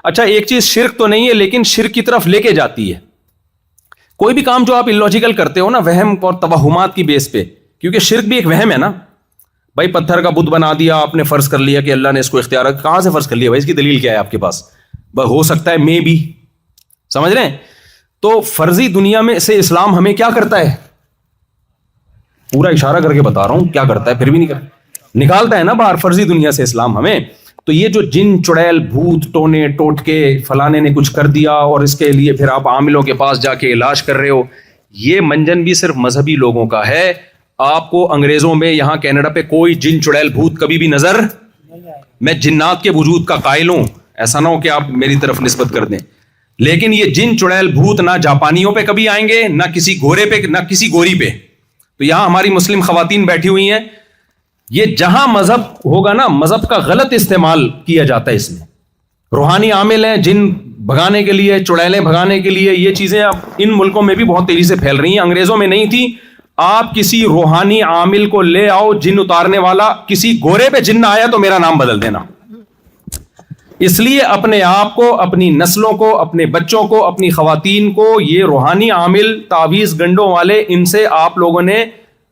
اچھا ایک چیز شرک تو نہیں ہے لیکن شرک کی طرف لے کے جاتی ہے. کوئی بھی کام جو آپ الوجیکل کرتے ہو نا وہم اور توہمات کی بیس پہ, کیونکہ شرک بھی ایک وہم ہے نا. بھائی پتھر کا بت بنا دیا آپ نے, فرض کر لیا کہ اللہ نے اس کو اختیار, کہاں سے فرض کر لیا بھائی, اس کی دلیل کیا ہے آپ کے پاس؟ ہو سکتا ہے مے بھی, سمجھ رہے ہیں؟ تو فرضی دنیا میں سے اسلام ہمیں کیا کرتا ہے, پورا اشارہ کر کے بتا رہا ہوں کیا کرتا ہے, پھر بھی نہیں کرتا, نکالتا ہے نا باہر فرضی دنیا سے اسلام ہمیں. تو یہ جو جن چڑیل بھوت ٹونے ٹوٹکے فلانے نے کچھ کر دیا اور اس کے لیے پھر آپ عاملوں کے پاس جا کے علاج کر رہے ہو, یہ منجن بھی صرف مذہبی لوگوں کا ہے. آپ کو انگریزوں میں یہاں کینیڈا پہ کوئی جن چڑیل بھوت کبھی بھی نظر, میں جنات کے وجود کا قائل ہوں, ایسا نہ ہو کہ آپ میری طرف نسبت کر دیں, لیکن یہ جن چڑیل بھوت نہ جاپانیوں پہ کبھی آئیں گے, نہ کسی گورے پہ, نہ کسی گوری پہ. تو یہاں ہماری مسلم خواتین بیٹھی ہوئی ہیں, یہ جہاں مذہب ہوگا نا, مذہب کا غلط استعمال کیا جاتا ہے اس میں. روحانی عامل ہیں جن بھگانے کے لیے, چڑیلیں بھگانے کے لیے, یہ چیزیں اب ان ملکوں میں بھی بہت تیزی سے پھیل رہی ہیں, انگریزوں میں نہیں تھی. آپ کسی روحانی عامل کو لے آؤ جن اتارنے والا, کسی گورے پہ جن نہ آیا تو میرا نام بدل دینا. اس لیے اپنے آپ کو, اپنی نسلوں کو, اپنے بچوں کو, اپنی خواتین کو یہ روحانی عامل تعویذ گنڈوں والے, ان سے آپ لوگوں نے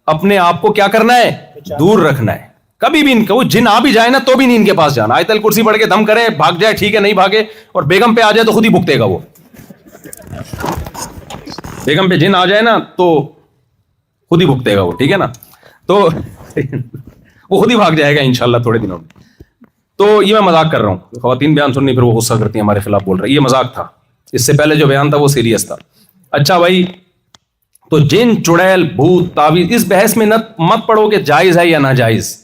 اپنے آپ کو کیا کرنا ہے, دور رکھنا ہے. کبھی بھی ان کو جن آ بھی جائے نا تو بھی نہیں ان کے پاس جانا. آیت الکرسی پڑھ کے دم کرے, بھاگ جائے ٹھیک ہے, نہیں بھاگے اور بیگم پہ آ جائے تو خود ہی بھگتے گا. وہ بیگم پہ جن آ جائے نا تو خود ہی بھگتے گا وہ, ٹھیک ہے نا, تو وہ خود ہی بھاگ جائے گا انشاءاللہ تھوڑے دنوں میں. تو یہ میں مذاق کر رہا ہوں, خواتین بیان سننی پھر وہ غصہ کرتی ہیں ہمارے خلاف بول رہے, یہ مذاق تھا. اس سے پہلے جو بیان تھا وہ سیریس تھا. اچھا بھائی, تو جن چڑیل بھوت تعویذ اس بحث میں مت پڑھو کہ جائز ہے یا ناجائز,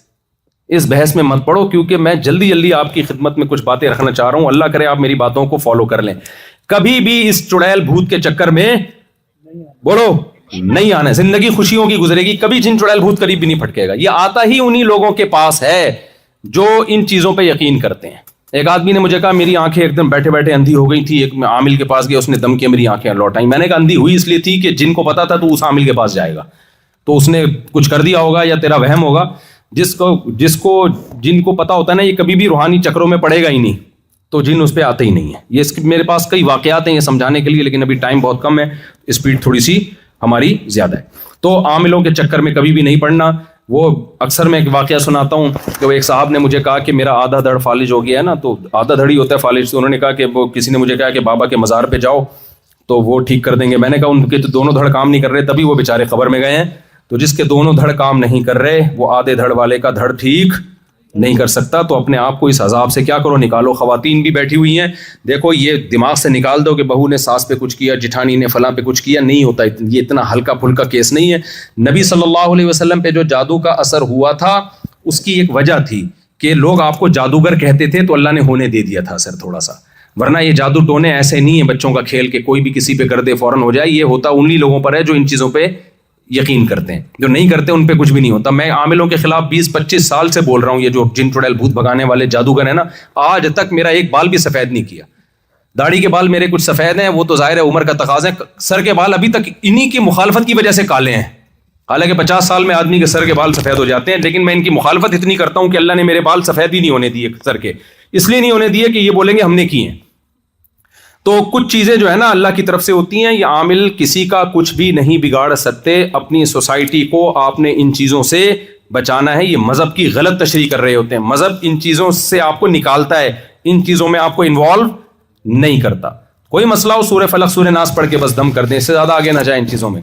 اس بحث میں مت پڑھو, کیونکہ میں جلدی جلدی آپ کی خدمت میں کچھ باتیں رکھنا چاہ رہا ہوں. اللہ کرے آپ میری باتوں کو فالو کر لیں. کبھی بھی اس چڑیل بھوت کے چکر میں بولو نہیں آنا. زندگی خوشیوں کی گزرے گی, کبھی جن چڑیل بھوت قریب بھی نہیں پھٹکے گا. یہ آتا ہی انہی لوگوں کے پاس ہے جو ان چیزوں پہ یقین کرتے ہیں. ایک آدمی نے مجھے کہا میری آنکھیں ایک دم بیٹھے بیٹھے اندھی ہو گئی تھی, ایک عامل کے پاس گیا, اس نے دم کیا, میری آنکھیں لوٹائیں. میں نے کہا اندھی ہوئی اس لیے تھی کہ جن کو پتا تھا تو اس عامل کے پاس جائے گا, تو اس نے کچھ کر دیا ہوگا یا تیرا وہم ہوگا. جن کو پتا ہوتا ہے نا یہ کبھی بھی روحانی چکروں میں پڑے گا ہی نہیں, تو جن اس پہ آتے ہی نہیں ہے. یہ میرے پاس کئی واقعات ہیں یہ سمجھانے کے لیے, لیکن ابھی ٹائم بہت کم ہے, اسپیڈ تھوڑی سی ہماری زیادہ ہے. تو عاملوں کے چکر میں کبھی بھی نہیں پڑنا. وہ اکثر میں ایک واقعہ سناتا ہوں کہ وہ ایک صاحب نے مجھے کہا کہ میرا آدھا دھڑ فالج ہو گیا ہے نا, تو آدھا دھڑ ہی ہوتا ہے فالج. تو انہوں نے کہا کہ وہ کسی نے مجھے کہا کہ بابا کے مزار پہ جاؤ تو وہ ٹھیک کر دیں گے. میں نے کہا ان کے تو دونوں دھڑ کام نہیں کر رہے, تبھی وہ بیچارے قبر میں گئے ہیں. تو جس کے دونوں دھڑ کام نہیں کر رہے وہ آدھے دھڑ والے کا دھڑ ٹھیک نہیں کر سکتا. تو اپنے آپ کو اس عذاب سے کیا کرو, نکالو. خواتین بھی بیٹھی ہوئی ہیں, دیکھو یہ دماغ سے نکال دو کہ بہو نے ساس پہ کچھ کیا, جٹھانی نے فلاں پہ کچھ کیا. نہیں ہوتا, یہ اتنا ہلکا پھلکا کیس نہیں ہے. نبی صلی اللہ علیہ وسلم پہ جو جادو کا اثر ہوا تھا اس کی ایک وجہ تھی کہ لوگ آپ کو جادوگر کہتے تھے, تو اللہ نے ہونے دے دیا تھا اثر تھوڑا سا. ورنہ یہ جادو ٹونے ایسے نہیں ہیں بچوں کا کھیل کے کوئی بھی کسی پہ کر دے فوراً ہو جائے. یہ ہوتا انہی لوگوں پر ہے جو ان چیزوں پہ یقین کرتے ہیں, جو نہیں کرتے ان پہ کچھ بھی نہیں ہوتا. میں عاملوں کے خلاف 20-25 سال سے بول رہا ہوں. یہ جو جن چڑیل بھوت بھگانے والے جادوگر ہیں نا, آج تک میرا ایک بال بھی سفید نہیں کیا. داڑھی کے بال میرے کچھ سفید ہیں, وہ تو ظاہر ہے عمر کا تقاضا ہے. سر کے بال ابھی تک انہی کی مخالفت کی وجہ سے کالے ہیں. حالانکہ 50 سال میں آدمی کے سر کے بال سفید ہو جاتے ہیں, لیکن میں ان کی مخالفت اتنی کرتا ہوں کہ اللہ نے میرے بال سفید ہی نہیں ہونے دیے سر کے. اس لیے نہیں ہونے دیے کہ یہ بولیں گے ہم نے کی ہیں. تو کچھ چیزیں جو ہے نا اللہ کی طرف سے ہوتی ہیں. یہ عامل کسی کا کچھ بھی نہیں بگاڑ سکتے. اپنی سوسائٹی کو آپ نے ان چیزوں سے بچانا ہے. یہ مذہب کی غلط تشریح کر رہے ہوتے ہیں. مذہب ان چیزوں سے آپ کو نکالتا ہے, ان چیزوں میں آپ کو انوالو نہیں کرتا. کوئی مسئلہ ہو سورہ فلق سورہ ناس پڑھ کے بس دم کر دیں, اس سے زیادہ آگے نہ جائیں ان چیزوں میں.